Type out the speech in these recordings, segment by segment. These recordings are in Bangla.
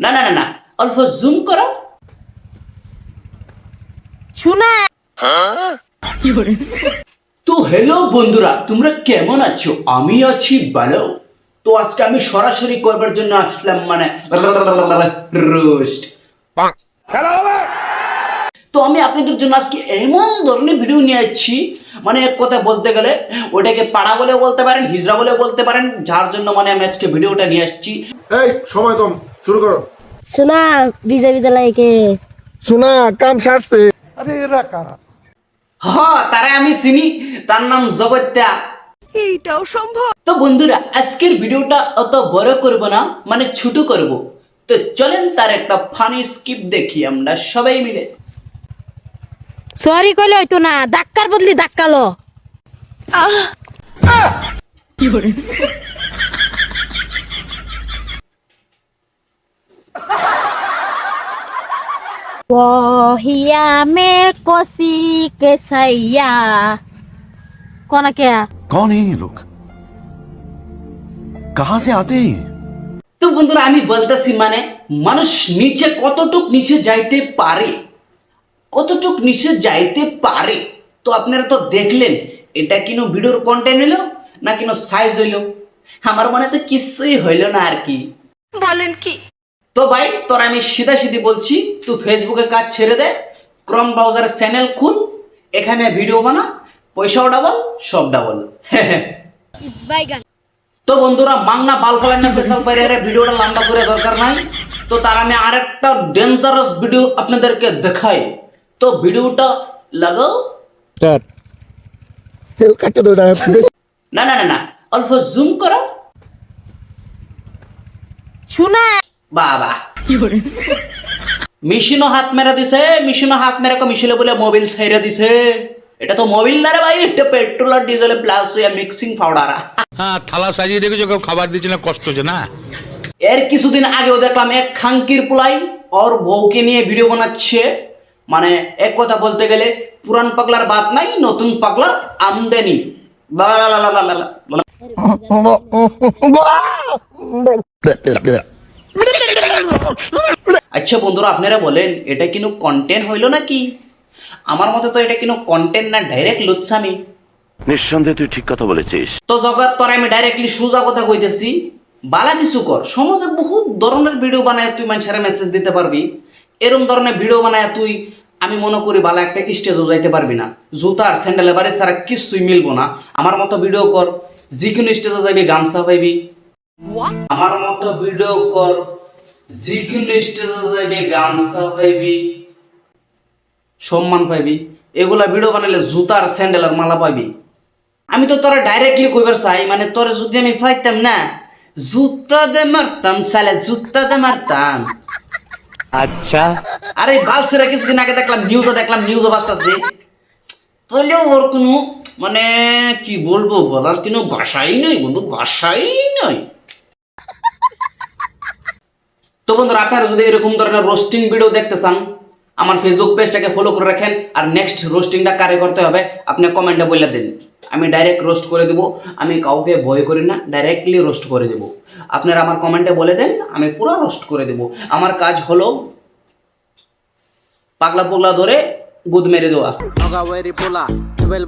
না না না না, অল্প জুম করো। শোনা তো হ্যালো বন্ধুরা, তোমরা কেমন আছো? আমি আছি ভালো। তো আজকে আমি সরাসরি করবার জন্য আসলাম, মানে রোস্ট। তো আমি আপনাদের জন্য আজকে এমন ধরনের ভিডিও নিয়ে আসছি, মানে এক কথা বলতে গেলে ওটাকে পাড়া বলে বলতে পারেন, হিজড়া বলে বলতে পারেন, যার জন্য মানে আমি আজকে ভিডিওটা নিয়ে আসছি। এই সময় কম, শুরু করো। শোনা ভিজে ভিজে লাগে শোনা কাম সারছে। হ্যাঁ, তারে আমি চিনি, তার নাম জগত্যা। এইটাও সম্ভব। তো বন্ধুরা, আজকের ভিডিওটা অত বড় করব না, মানে ছোট করব। তো চলেন তার একটা ফানি স্কিপ দেখি আমরা সবাই মিলে। সরি কইলে হয়তো না, ধাক্কার বদলি ধাক্কালো। বহিয়া মে কসি কে সাইয়া কোনা কে कौन है ये लोग? कहां से आते हैं? তো বন্ধুরা, আমি বলতেছি মানে মানুষ নিচে কতটুক নিচে যাইতে পারে, কতটুক নিচে যাইতে পারে। তো আপনারা তো দেখলেন, এটা কিনো ভিডিওর কন্টেন্ট হইলো না কিনো সাইজ হইলো? আমার মনে তো কিছুই হইলো না আর কি। বলেন কি? তো ভাই, তোর আমি সিধা সিধি বলছি, তুই ফেসবুকে কাজ ছেড়ে দে, ক্রম ব্রাউজারে চ্যানেল খুল, এখানে ভিডিও বানা, পয়সাও ডাবল, সব ডাবল। বাইগান তো বন্ধুরা, মাংনা বাল ফেলেন না, স্পেশাল বাইরে ভিডিওটা লম্বা করে দরকার নাই। তো তার আমি আরেকটা ডেঞ্জারাস ভিডিও আপনাদেরকে দেখাই। তো ভিডিওটা লাগাও। না না না না, অল্প জুম করো। শোনা বাবা, মেশিনও হাত মেরা দিছে, মেশিনও হাত মেরা মিশিলে বলে মোবিল ছেড়ে দিছে। এটা তো মোবিল না রে ভাই, এটা পেট্রোল আর ডিজেল প্লাস মিক্সিং পাউডার। হ্যাঁ, থালা সাজিয়ে দেখেছো, কেউ খাবার দিচ্ছে না, কষ্ট হচ্ছে না। এর কিছুদিন আগেও দেখলাম এক খাঙ্কির পোলাই ওর বউকে নিয়ে ভিডিও বানাচ্ছে। মানে এক কথা বলতে গেলে পুরান পাগলার বাদ নাই, নতুন পাগলার আমদানি। আচ্ছা বন্ধুরা, আপনারা বলেন এটা কিনো কন্টেন্ট হইলো নাকি? আমার মতে তো এটা কিনো কন্টেন্ট না, ডাইরেক্ট লুচ্ছামি। নিঃসন্দেহে তুই ঠিক কথা বলেছিস। তো জগৎ তোর আমি ডাইরেক্টলি সোজা কথা কইতেছি, বালা কিছু কর। সমাজে বহুত ধরনের ভিডিও বানায় তুই মানুষের মেসেজ দিতে পারবি। এরকম ধরনের ভিডিও বানায় তুই, আমি মনে করি বালা একটা স্টেজও যাইতে পারবি না। জুতা আর স্যান্ডেল এবারে ছাড়া কিছুই মিলবো না। আমার মতো ভিডিও কর, যে কোনো স্টেজে যাবি গামছা পাইবি। আমার মতো ভিডিও কর, যে কোনো স্টেজে যাবি গামছা পাইবি, সম্মান পাইবি। এগুলা ভিডিও বানালে জুতা আর স্যান্ডেল আর মালা পাইবি। আমি তো তোরা ডাইরেক্টলি কইবার চাই, মানে তোরা যদি আমি পাইতাম না, জুতা দে মারতাম, সালে জুতা দে মারতাম। আচ্ছা, আরে বালসেরা কিছুদিন আগে দেখলাম নিউজে বাজতাছে। তাহলে ওর কোনো মানে কি বলবো, বলার কোনো ভাষাই নয় বন্ধু, ভাষাই নয়। তো বন্ধুরা, আপনারা যদি এরকম ধরনের রোস্টিং ভিডিও দেখতে চান, আমার ফেসবুক পেজটাকে ফলো করে রাখেন। আর নেক্সট রোস্টিংটা কারে করতে হবে আপনি কমেন্টে বলে দেন, আমি ডাইরেক্ট রোস্ট করে দেবো। আমি কাউকে ভয় করি না, ডাইরেক্টলি রোস্ট করে দেবো। আপনারা আমার কমেন্টে বলে দেন, আমি পুরো রোস্ট করে দেবো। আমার কাজ হলো পাগলা পোগলা ধরে গুদ মেরে দেওয়া।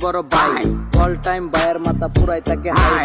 বড় ভাই অল টাইম ভাইয়ের মাথা পুরাই থাকে হাই।